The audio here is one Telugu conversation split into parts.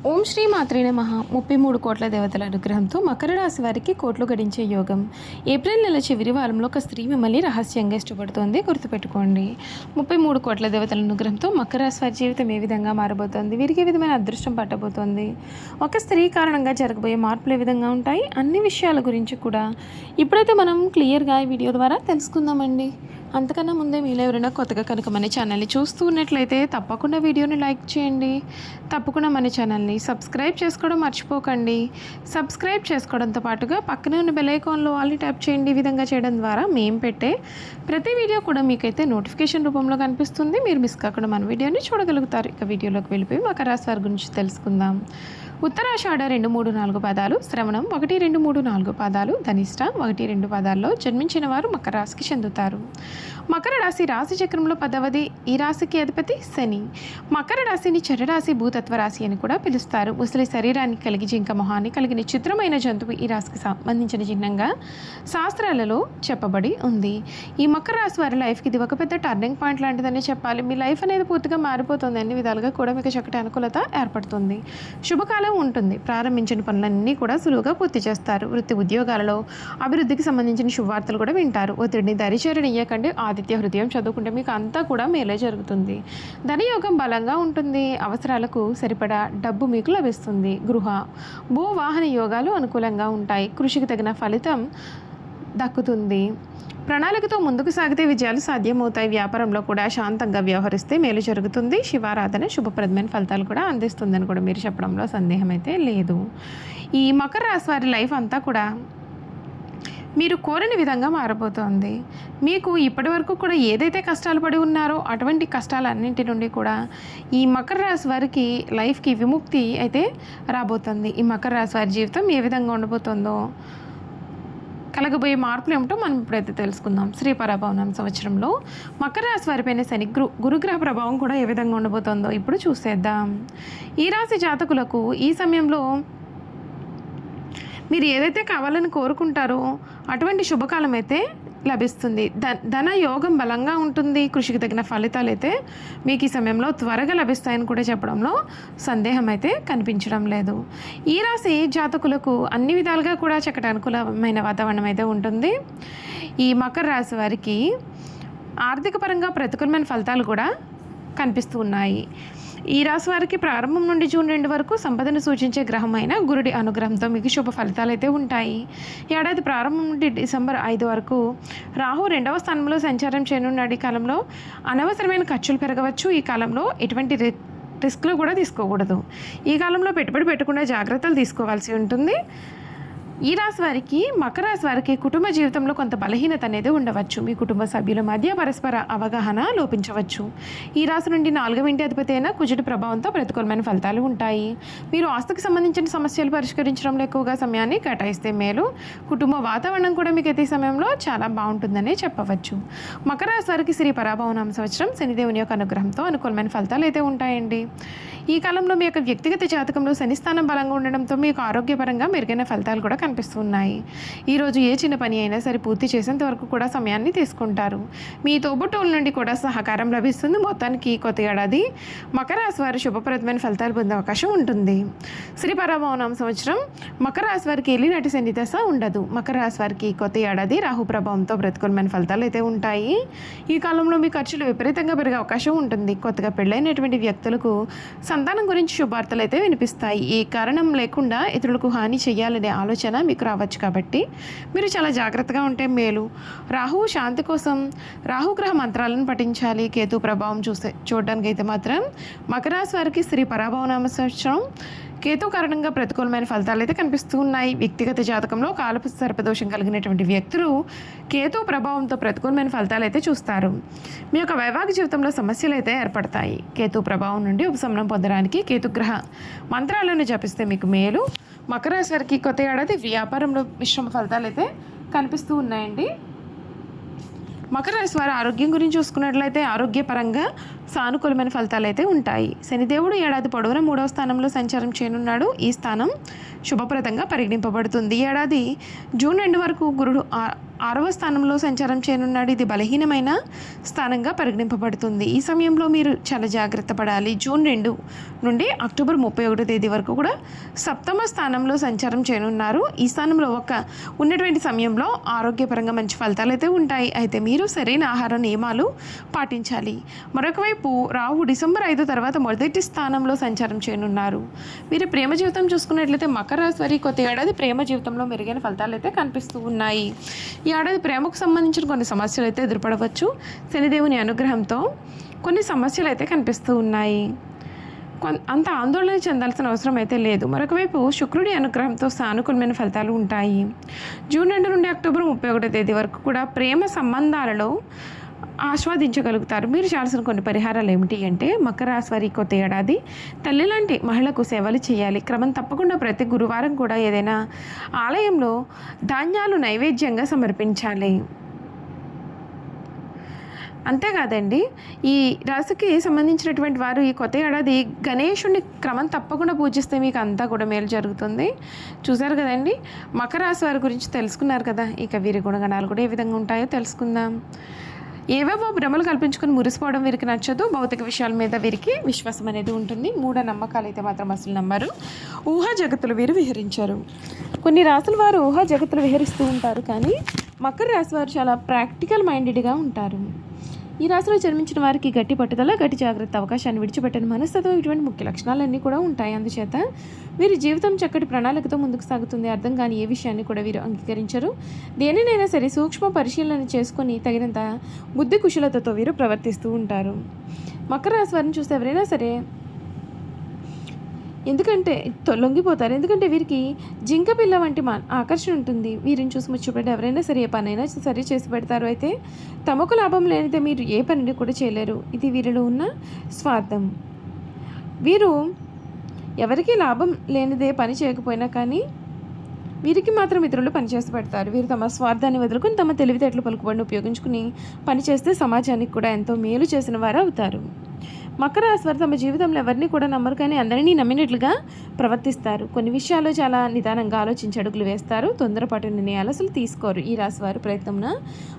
ఓం శ్రీ మాత్రే నమః 33 కోట్ల దేవతల అనుగ్రహంతో మకర రాశి వారికి కోట్లు గడించే యోగం. ఏప్రిల్ నెల చివరి వారంలో ఒక స్త్రీ మిమ్మల్ని రహస్యంగా ఇష్టపడుతోంది, గుర్తుపెట్టుకోండి. 33 కోట్ల దేవతల అనుగ్రహంతో మకర రాశి వారి జీవితం ఏ విధంగా మారబోతోంది, వీరికి ఏ విధమైన అదృష్టం పట్టబోతోంది, ఒక స్త్రీ కారణంగా జరగబోయే మార్పులు ఏ విధంగా ఉంటాయి, అన్ని విషయాల గురించి కూడా ఇప్పుడైతే మనం క్లియర్గా ఈ వీడియో ద్వారా తెలుసుకుందామండి. అంతకన్నా ముందే మీలో ఎవరైనా కొత్తగా కనుక మన ఛానల్ని చూస్తూ ఉన్నట్లయితే తప్పకుండా వీడియోని లైక్ చేయండి. తప్పకుండా మన ఛానల్ని సబ్స్క్రైబ్ చేసుకోవడం మర్చిపోకండి. సబ్స్క్రైబ్ చేసుకోవడంతో పాటుగా పక్కనే ఉన్న బెల్ ఐకాన్లో ఆల్ని ట్యాప్ చేయండి. ఈ విధంగా చేయడం ద్వారా మేము పెట్టే ప్రతి వీడియో కూడా మీకైతే నోటిఫికేషన్ రూపంలో కనిపిస్తుంది. మీరు మిస్ కాకుండా మన వీడియోని చూడగలుగుతారు. ఇక వీడియోలోకి వెళ్ళిపోయి మకర రాశి వారి గురించి తెలుసుకుందాం. ఉత్తరాషాఢ 2, 3, 4 పాదాలు, శ్రవణం 1, 2, 3, 4 పాదాలు, ధనిష్ట 1, 2 పాదాల్లో జన్మించిన వారు మకర రాశికి చెందుతారు. మకర రాశి రాశి చక్రంలో 10వది. ఈ రాశికి అధిపతి శని. మకర రాశిని చరరాశి, భూతత్వ రాశి అని కూడా పిలుస్తారు. ముసలి శరీరానికి కలిగి జింక మొహాన్ని కలిగిన చిత్రమైన జంతువు ఈ రాశికి సంబంధించిన చిహ్నంగా శాస్త్రాలలో చెప్పబడి ఉంది. ఈ మకర రాశి వారి లైఫ్కి ఇది ఒక పెద్ద టర్నింగ్ పాయింట్ లాంటిదని చెప్పాలి. మీ లైఫ్ అనేది పూర్తిగా మారిపోతుంది. అన్ని విధాలుగా కూడా మీకు చక్కటి అనుకూలత ఏర్పడుతుంది. శుభకాలం ఉంటుంది. ప్రారంభించిన పనులన్నీ కూడా సులువుగా పూర్తి చేస్తారు. వృత్తి ఉద్యోగాలలో అభివృద్ధికి సంబంధించిన శుభవార్తలు కూడా వింటారు. ఒత్తిడిని దరిచేరనియ్యకండి. ఆదిత్య హృదయం చదువుకుంటే మీకు అంతా కూడా మేలే జరుగుతుంది. ధనయోగం బలంగా ఉంటుంది. అవసరాలకు సరిపడా డబ్బు మీకు లభిస్తుంది. గృహ భూ వాహన యోగాలు అనుకూలంగా ఉంటాయి. కృషికి తగిన ఫలితం దక్కుతుంది. ప్రణాళికతో ముందుకు సాగితే విజయాలు సాధ్యమవుతాయి. వ్యాపారంలో కూడా శాంతంగా వ్యవహరిస్తే మేలు జరుగుతుంది. శివారాధన శుభప్రదమైన ఫలితాలు కూడా అందిస్తుందని కూడా మీరు చెప్పడంలో సందేహం అయితే లేదు. ఈ మకర రాశి వారి లైఫ్ అంతా కూడా మీరు కోరిన విధంగా మారబోతోంది. మీకు ఇప్పటి వరకు కూడా ఏదైతే కష్టాలు పడి ఉన్నారో అటువంటి కష్టాలన్నింటి నుండి కూడా ఈ మకర రాశి వారికి లైఫ్కి విముక్తి అయితే రాబోతుంది. ఈ మకర రాశి వారి జీవితం ఏ విధంగా ఉండబోతుందో, కలగబోయే మార్పులు ఏమిటో మనం ఇప్పుడైతే తెలుసుకుందాం. శ్రీ పరాభవనం సంవత్సరంలో మకర రాశి వారిపైన శని గురుగ్రహ ప్రభావం కూడా ఏ విధంగా ఉండబోతుందో ఇప్పుడు చూసేద్దాం. ఈ రాశి జాతకులకు ఈ సమయంలో మీరు ఏదైతే కావాలని కోరుకుంటారో అటువంటి శుభకాలం అయితే లభిస్తుంది. ధన యోగం బలంగా ఉంటుంది. కృషికి తగిన ఫలితాలు అయితే మీకు ఈ సమయంలో త్వరగా లభిస్తాయని కూడా చెప్పడంలో సందేహం అయితే కనిపించడం లేదు. ఈ రాశి జాతకులకు అన్ని విధాలుగా కూడా చక్కటి అనుకూలమైన వాతావరణం అయితే ఉంటుంది. ఈ మకర రాశి వారికి ఆర్థిక పరంగా ప్రతికూలమైన ఫలితాలు కూడా కనిపిస్తూ ఉన్నాయి. ఈ రాశి వారికి ప్రారంభం నుండి జూన్ 2 వరకు సంపదను సూచించే గ్రహమైన గురుడి అనుగ్రహంతో మీకు శుభ ఫలితాలు అయితే ఉంటాయి. ఏడాది ప్రారంభం నుండి డిసెంబర్ 5 వరకు రాహు 2వ స్థానంలో సంచారం చేయనున్నాడు. ఈ కాలంలో అనవసరమైన ఖర్చులు పెరగవచ్చు. ఈ కాలంలో ఎటువంటి రిస్క్లు కూడా తీసుకోకూడదు. ఈ కాలంలో పెట్టుబడి పెట్టకుండా జాగ్రత్తలు తీసుకోవాల్సి ఉంటుంది. ఈ రాశి వారికి మకర రాశి వారికి కుటుంబ జీవితంలో కొంత బలహీనత అనేది ఉండవచ్చు. మీ కుటుంబ సభ్యుల మధ్య పరస్పర అవగాహన లోపించవచ్చు. ఈ రాశి నుండి 4వ ఇంటి అధిపతి అయిన కుజుడి ప్రభావంతో ప్రతికూలమైన ఫలితాలు ఉంటాయి. మీరు ఆస్తికి సంబంధించిన సమస్యలు పరిష్కరించడంలో ఎక్కువగా సమయాన్ని కేటాయిస్తే మేలు. కుటుంబ వాతావరణం కూడా మీకు ఈ సమయంలో చాలా బాగుంటుందని చెప్పవచ్చు. మకర రాశి వారికి శ్రీ పరాభవనం సంవత్సరం శనిదేవుని యొక్క అనుగ్రహంతో అనుకూలమైన ఫలితాలు అయితే ఉంటాయండి. ఈ కాలంలో మీ యొక్క వ్యక్తిగత జాతకంలో శని స్థానం బలంగా ఉండడంతో మీకు ఆరోగ్యపరంగా మెరుగైన ఫలితాలు కూడా కనిపిస్తున్నాయి. ఈరోజు ఏ చిన్న పని అయినా సరే పూర్తి చేసేంత వరకు కూడా సమయాన్ని తీసుకుంటారు. మీ తోబుట్టువుల నుండి కూడా సహకారం లభిస్తుంది. మొత్తానికి కొత్త ఏడాది మకర రాశి వారి శుభప్రదమైన ఫలితాలు పొందే అవకాశం ఉంటుంది. శ్రీ పరాభవనం సంవత్సరం మకర రాశి వారికి ఏలినాటి శని దశ ఉండదు. మకర రాశి వారికి కొత్త ఏడాది రాహు ప్రభావంతో ప్రతికూలమైన ఫలితాలు అయితే ఉంటాయి. ఈ కాలంలో మీ ఖర్చులు విపరీతంగా పెరిగే అవకాశం ఉంటుంది. కొత్తగా పెళ్ళైనటువంటి వ్యక్తులకు సంతానం గురించి శుభార్తలు అయితే వినిపిస్తాయి. ఏ కారణం లేకుండా ఇతరులకు హాని చేయాలనే ఆలోచన మీకు రావచ్చు. కాబట్టి మీరు చాలా జాగ్రత్తగా ఉంటే మేలు. రాహువు శాంతి కోసం రాహుగ్రహ మంత్రాలను పఠించాలి. కేతు ప్రభావం చూడడానికి అయితే మాత్రం మకర రాశి వారికి శ్రీ పరాభవనామ సంవత్సరం కేతు కారణంగా ప్రతికూలమైన ఫలితాలు అయితే కనిపిస్తూ ఉన్నాయి. వ్యక్తిగత జాతకంలో కాలపు సర్పదోషం కలిగినటువంటి వ్యక్తులు కేతు ప్రభావంతో ప్రతికూలమైన ఫలితాలు అయితే చూస్తారు. మీ యొక్క వైవాహిక జీవితంలో సమస్యలు అయితే ఏర్పడతాయి. కేతు ప్రభావం నుండి ఉపశమనం పొందడానికి కేతుగ్రహ మంత్రాలను జపిస్తే మీకు మేలు. మకర రాశి వారికి కొత్త ఏడాది వ్యాపారంలో మిశ్రమ ఫలితాలు అయితే కనిపిస్తూ ఉన్నాయండి. మకర రాశి వారి ఆరోగ్యం గురించి చూసుకున్నట్లయితే ఆరోగ్యపరంగా సానుకూలమైన ఫలితాలు అయితే ఉంటాయి. శనిదేవుడు ఏడాది పొడవునా 3వ స్థానంలో సంచారం చేయనున్నాడు. ఈ స్థానం శుభప్రదంగా పరిగణింపబడుతుంది. ఈ ఏడాది జూన్ 2 వరకు గురుడు 6వ స్థానంలో సంచారం చేయనున్నాడు. ఇది బలహీనమైన స్థానంగా పరిగణింపబడుతుంది. ఈ సమయంలో మీరు చాలా జాగ్రత్త పడాలి. జూన్ 2 నుండి అక్టోబర్ 31 తేదీ వరకు కూడా 7వ స్థానంలో సంచారం చేయనున్నారు. ఈ స్థానంలో ఉన్నటువంటి సమయంలో ఆరోగ్యపరంగా మంచి ఫలితాలు అయితే ఉంటాయి. అయితే మీరు సరైన ఆహార నియమాలు పాటించాలి. మరొక వైపు రాహు డిసెంబర్ 5 తర్వాత మొదటి స్థానంలో సంచారం చేయనున్నారు. మీరు ప్రేమ జీవితం చూసుకున్నట్లయితే మకర రాశి వారి కొత్త ఏడాది ప్రేమ జీవితంలో మెరుగైన ఫలితాలు అయితే కనిపిస్తూ ఉన్నాయి. ఈ ఏడాది ప్రేమకు సంబంధించిన కొన్ని సమస్యలు అయితే ఎదురుపడవచ్చు. శనిదేవుని అనుగ్రహంతో కొన్ని సమస్యలు అయితే కనిపిస్తూ ఉన్నాయి. అంత ఆందోళన చెందాల్సిన అవసరం అయితే లేదు. మరొకవైపు శుక్రుడి అనుగ్రహంతో సానుకూలమైన ఫలితాలు ఉంటాయి. జూన్ 2 నుండి అక్టోబర్ 31 తేదీ వరకు కూడా ప్రేమ సంబంధాలలో ఆస్వాదించగలుగుతారు. మీరు చేయాల్సిన కొన్ని పరిహారాలు ఏమిటి అంటే, మకర రాశి వారి కొత్త ఏడాది తల్లి లాంటి మహిళకు సేవలు చేయాలి. క్రమం తప్పకుండా ప్రతి గురువారం కూడా ఏదైనా ఆలయంలో ధాన్యాలు నైవేద్యంగా సమర్పించాలి. అంతేకాదండి, ఈ రాశికి సంబంధించినటువంటి వారు ఈ కొత్త ఏడాది గణేశుడిని క్రమం తప్పకుండా పూజిస్తే మీకు అంతా కూడా మేలు జరుగుతుంది. చూసారు కదండి, మకర రాశి వారి గురించి తెలుసుకున్నారు కదా. ఇక వీరి గుణగణాలు కూడా ఏ విధంగా ఉంటాయో తెలుసుకుందాం. ఏవేవో భ్రమలు కల్పించుకొని మురిసిపోవడం వీరికి నచ్చదు. భౌతిక విషయాల మీద వీరికి విశ్వాసం అనేది ఉంటుంది. మూఢ నమ్మకాలు అయితే మాత్రం అసలు నమ్మరు. ఊహా జగత్తులు వీరు విహరించారు. కొన్ని రాసుల వారు ఊహా జగత్తులు విహరిస్తూ ఉంటారు, కానీ మకర రాశి వారు చాలా ప్రాక్టికల్ మైండెడ్గా ఉంటారు. ఈ రాశిలో జన్మించిన వారికి గట్టి పట్టుదల, గట్టి జాగ్రత్త, అవకాశాన్ని విడిచిపెట్టని మనస్తత్వం, ఇటువంటి ముఖ్య లక్షణాలన్నీ కూడా ఉంటాయి. అందుచేత వీరి జీవితం చక్కటి ప్రణాళికతో ముందుకు సాగుతుంది. అర్థం కాని ఏ విషయాన్ని కూడా వీరు అంగీకరించరు. దేనినైనా సరే సూక్ష్మ పరిశీలన చేసుకొని తగినంత బుద్ధి కుశలతతో వీరు ప్రవర్తిస్తూ ఉంటారు. మకర రాశి వారిని చూస్తే ఎవరైనా సరే లొంగిపోతారు. ఎందుకంటే వీరికి జింక పిల్ల వంటి ఆకర్షణ ఉంటుంది. వీరిని చూసి ముచ్చటపడి ఎవరైనా సరే ఏ పనైనా సరే చేసి పెడతారు. అయితే తమకు లాభం లేనిదే మీరు ఏ పనిని కూడా చేయలేరు. ఇది వీరిలో ఉన్న స్వార్థం. వీరు ఎవరికి లాభం లేనిదే పని చేయకపోయినా కానీ వీరికి మాత్రం ఇతరులు పనిచేసి పెడతారు. వీరు తమ స్వార్థాన్ని వదులుకొని తమ తెలివితేటలు పలుకుబడిని ఉపయోగించుకుని పనిచేస్తే సమాజానికి కూడా ఎంతో మేలు చేసిన వారు అవుతారు. మకర రాశి వారు తమ జీవితంలో ఎవరిని కూడా నమ్మరు, కానీ అందరినీ నమ్మినట్లుగా ప్రవర్తిస్తారు. కొన్ని విషయాల్లో చాలా నిదానంగా ఆలోచించి అడుగులు వేస్తారు. తొందరపాటు నిర్ణయాలు అసలు తీసుకోరు. ఈ రాశి వారు ప్రయత్నంన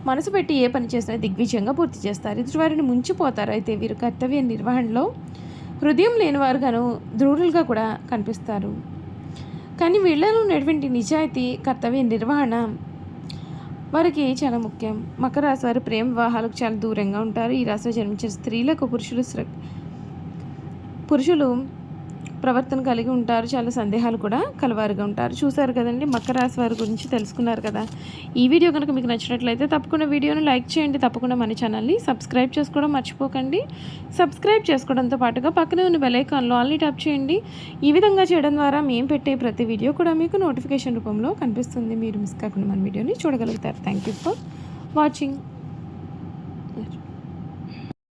మనసు పెట్టి ఏ పని చేసినా దిగ్విజయంగా పూర్తి చేస్తారు. ఎదుటి వారిని ముంచిపోతారు. అయితే వీరు కర్తవ్య నిర్వహణలో హృదయం లేనివారుగాను దృఢులుగా కూడా కనిపిస్తారు. కానీ వీళ్ళలో ఉన్నటువంటి నిజాయితీ, కర్తవ్య నిర్వహణ వారికి చాలా ముఖ్యం. మకర రాశి వారు ప్రేమ వివాహాలకు చాలా దూరంగా ఉంటారు. ఈ రాశిలో జన్మించిన స్త్రీలకు పురుషులు ప్రవర్తన కలిగి ఉంటారు. చాలా సందేహాలు కూడా కలవారుగా ఉంటారు. చూసారు కదండి, మకర రాశి వారి గురించి తెలుసుకున్నారు కదా. ఈ వీడియో కనుక మీకు నచ్చినట్లయితే తప్పకుండా వీడియోను లైక్ చేయండి. తప్పకుండా మన ఛానల్ని సబ్స్క్రైబ్ చేసుకోవడం మర్చిపోకండి. సబ్స్క్రైబ్ చేసుకోవడంతో పాటుగా పక్కనే ఉన్న బెల్ ఐకాన్లో ఆల్ని ట్యాప్ చేయండి. ఈ విధంగా చేయడం ద్వారా మేము పెట్టే ప్రతి వీడియో కూడా మీకు నోటిఫికేషన్ రూపంలో కనిపిస్తుంది. మీరు మిస్ కాకుండా మన వీడియోని చూడగలుగుతారు. Thank you for watching.